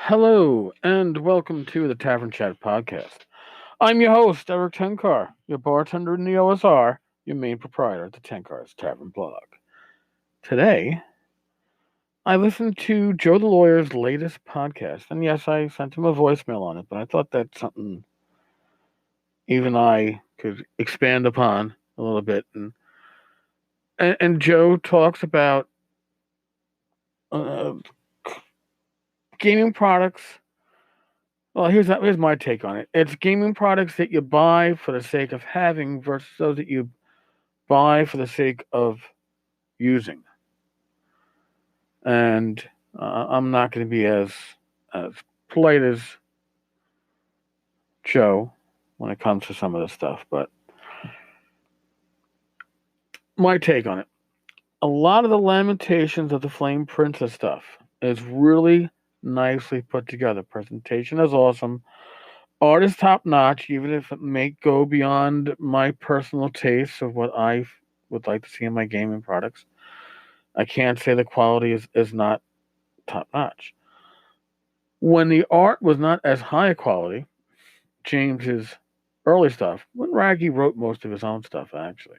Hello, and welcome to the Tavern Chat podcast. I'm your host, Eric Tenkar, your bartender in the OSR, your main proprietor at the Tenkar's Tavern blog. Today, I listened to Joe the Lawyer's latest podcast, and yes, I sent him a voicemail on it, but I thought that's something even I could expand upon a little bit. And Joe talks about uh, gaming products. Well, here's my take on it. It's gaming products that you buy for the sake of having versus those that you buy for the sake of using. And I'm not going to be as polite as Joe when it comes to some of this stuff, but my take on it. A lot of the Lamentations of the Flame Princess stuff is really nicely put together. Presentation is awesome. Art is top notch, even if it may go beyond my personal taste of what I would like to see in my gaming products. I can't say the quality is not top notch. When the art was not as high a quality, James's early stuff, when Raggy wrote most of his own stuff, actually,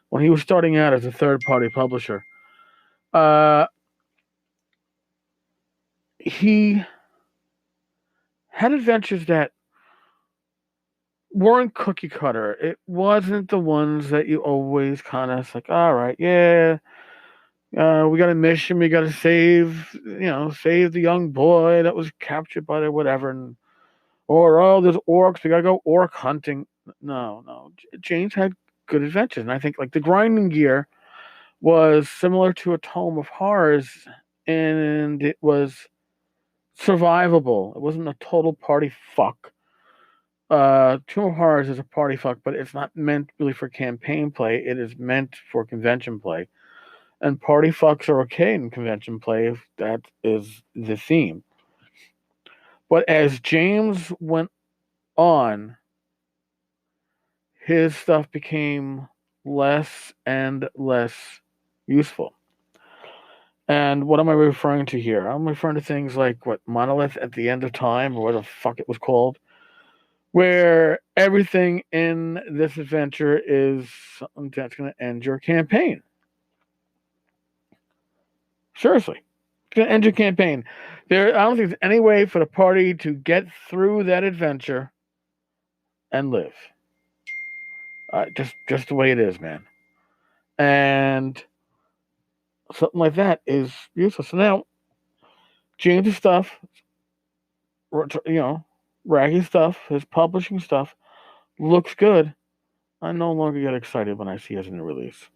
when he was starting out as a third party publisher, uh, he had adventures that weren't cookie cutter. It wasn't the ones that you always kind of like, all right, yeah, we got a mission, we got to save the young boy that was captured by the whatever, or oh, there's orcs, we got to go orc hunting. No. James had good adventures, and I think like the grinding gear was similar to a Tome of Horrors, and it was survivable. It wasn't a total party fuck. Tomb of Horrors is a party fuck, but it's not meant really for campaign play. It is meant for convention play. And party fucks are okay in convention play if that is the theme. But as James went on, his stuff became less and less useful. And what am I referring to here? I'm referring to things like what Monolith at the End of Time, or what the fuck it was called, where everything in this adventure is something that's going to end your campaign. Seriously, it's going to end your campaign. I don't think there's any way for the party to get through that adventure and live. Just the way it is, man. And something like that is useless. So now, James' stuff, Raggy stuff, his publishing stuff looks good. I no longer get excited when I see it in the release.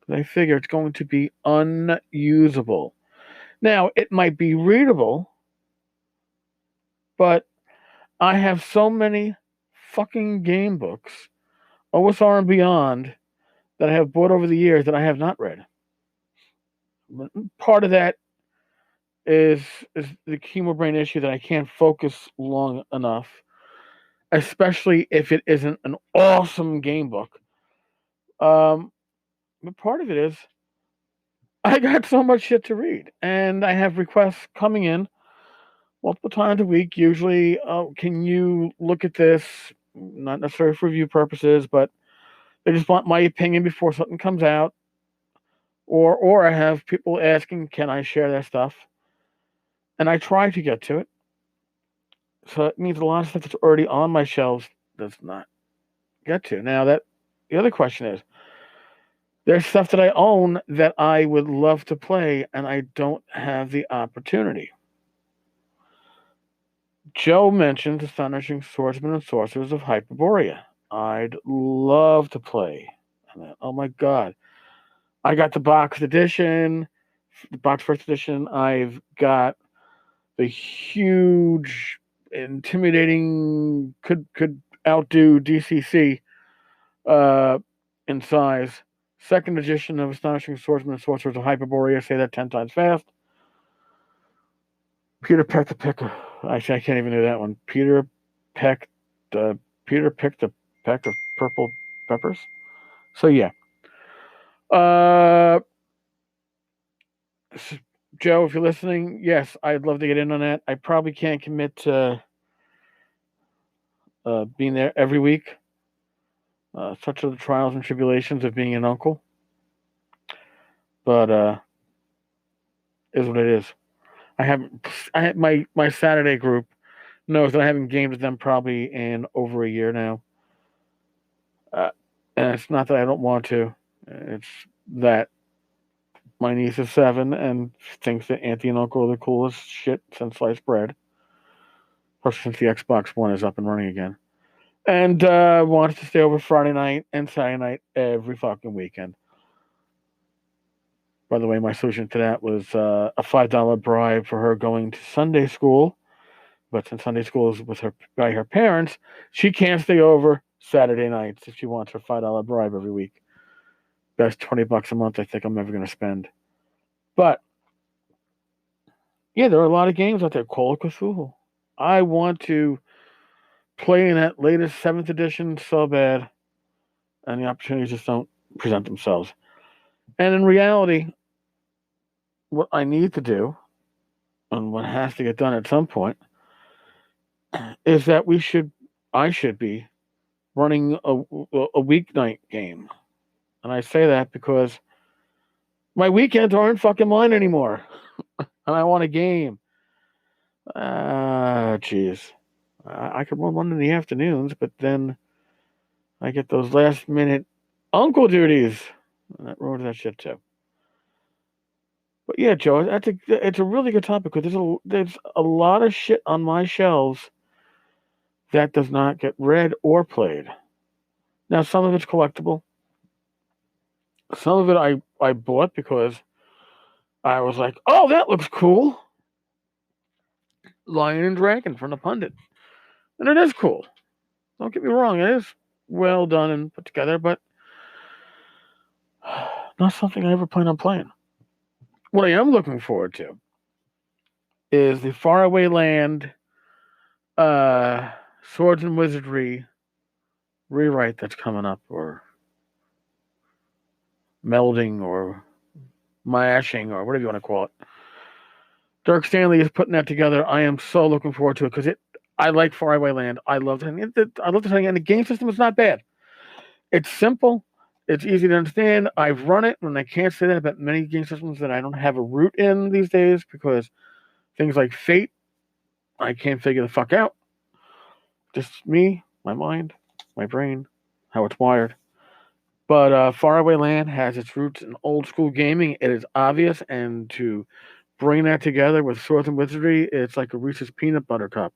I figure it's going to be unusable. Now, it might be readable, but I have so many fucking game books, OSR and beyond, that I have bought over the years that I have not read. Part of that is the chemo brain issue that I can't focus long enough, especially if it isn't an awesome game book. But part of it is I got so much shit to read, and I have requests coming in multiple times a week. Usually, can you look at this? Not necessarily for review purposes, but they just want my opinion before something comes out. Or I have people asking, can I share their stuff? And I try to get to it. So it means a lot of stuff that's already on my shelves does not get to. Now that the other question is, there's stuff that I own that I would love to play, and I don't have the opportunity. Joe mentioned Astonishing Swordsmen and Sorcerers of Hyperborea. I'd love to play. Oh my god. I got the box edition, the box first edition. I've got the huge, intimidating, could outdo DCC in size. Second edition of Astonishing Swordsmen and Sorcerers of Hyperborea. Say that 10 times fast. Peter pecked the picker. Actually, I can't even do that one. Pecked. Peter picked a peck of purple peppers. So yeah. Joe, if you're listening, yes, I'd love to get in on that. I probably can't commit to being there every week. Such are the trials and tribulations of being an uncle. But is what it is. I haven't. I had my Saturday group knows that I haven't gamed with them probably in over a year now. Uh, and it's not that I don't want to. It's that my niece is 7 and thinks that Auntie and Uncle are the coolest shit since sliced bread. Especially since the Xbox One is up and running again. And wants to stay over Friday night and Saturday night every fucking weekend. By the way, my solution to that was a $5 bribe for her going to Sunday school. But since Sunday school is with her by her parents, she can't stay over Saturday nights if she wants her $5 bribe every week. That's $20 a month I think I'm never gonna spend. But yeah, there are a lot of games out there. Call of Cthulhu. I want to play in that latest 7th edition so bad, and the opportunities just don't present themselves. And in reality, what I need to do, and what has to get done at some point, is that I should be running a weeknight game. And I say that because my weekends aren't fucking mine anymore. And I want a game. Jeez. I could run one in the afternoons, but then I get those last minute uncle duties. And that ruins that shit too. But yeah, Joe, it's a really good topic because there's a lot of shit on my shelves that does not get read or played. Now some of it's collectible. Some of it I bought because I was like, oh, that looks cool. Lion and Dragon from the pundit. And it is cool. Don't get me wrong, it is well done and put together, but not something I ever plan on playing. What I am looking forward to is the Faraway Land uh, Swords and Wizardry rewrite that's coming up, or melding, or mashing, or whatever you want to call it. Dirk Stanley is putting that together. I am so looking forward to it because I like Faraway Land. I love it. I love the thing, and the game system is not bad. It's simple. It's easy to understand. I've run it, and I can't say that about many game systems that I don't have a root in these days because things like Fate, I can't figure the fuck out. Just me, my mind, my brain, how it's wired. But Faraway Land has its roots in old school gaming. It is obvious, and to bring that together with Swords and Wizardry, it's like a Reese's peanut butter cup.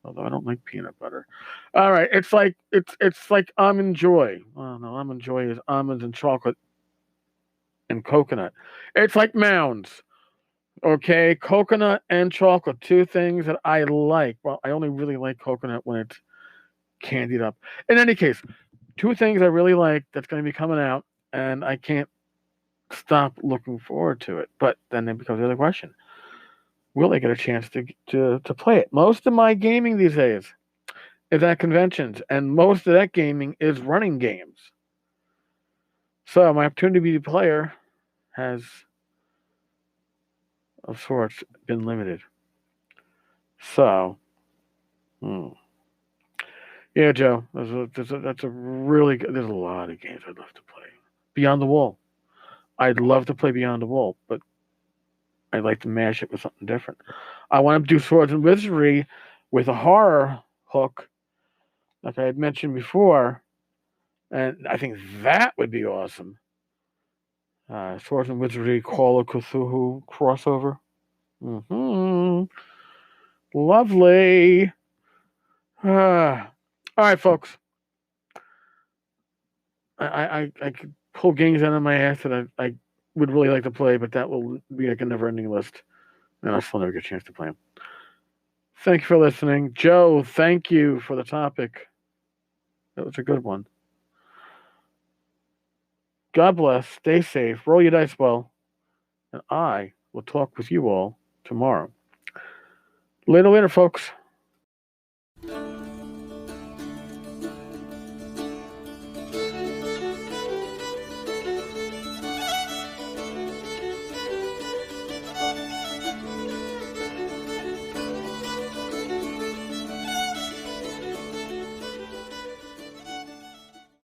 Although I don't like peanut butter. All right, it's like almond joy. Oh no, almond joy is almonds and chocolate and coconut. It's like mounds. Okay, coconut and chocolate, two things that I like. Well, I only really like coconut when it's candied up. In any case, two things I really like that's going to be coming out, and I can't stop looking forward to it. But then it becomes the other question: will I get a chance to play it? Most of my gaming these days is at conventions, and most of that gaming is running games. So my opportunity to be a player has, of sorts, been limited. So, yeah, Joe, that's a really good. There's a lot of games I'd love to play. Beyond the Wall, I'd love to play Beyond the Wall, but I'd like to mash it with something different. I want to do Swords and Wizardry with a horror hook, like I had mentioned before, and I think that would be awesome. Swords and Wizardry Call of Cthulhu crossover. Mm-hmm. Lovely. All right, folks. I could pull games out of my ass that I would really like to play, but that will be like a never-ending list, and I'll still never get a chance to play them. Thank you for listening, Joe. Thank you for the topic. That was a good one. God bless. Stay safe. Roll your dice well, and I will talk with you all tomorrow. Later, folks.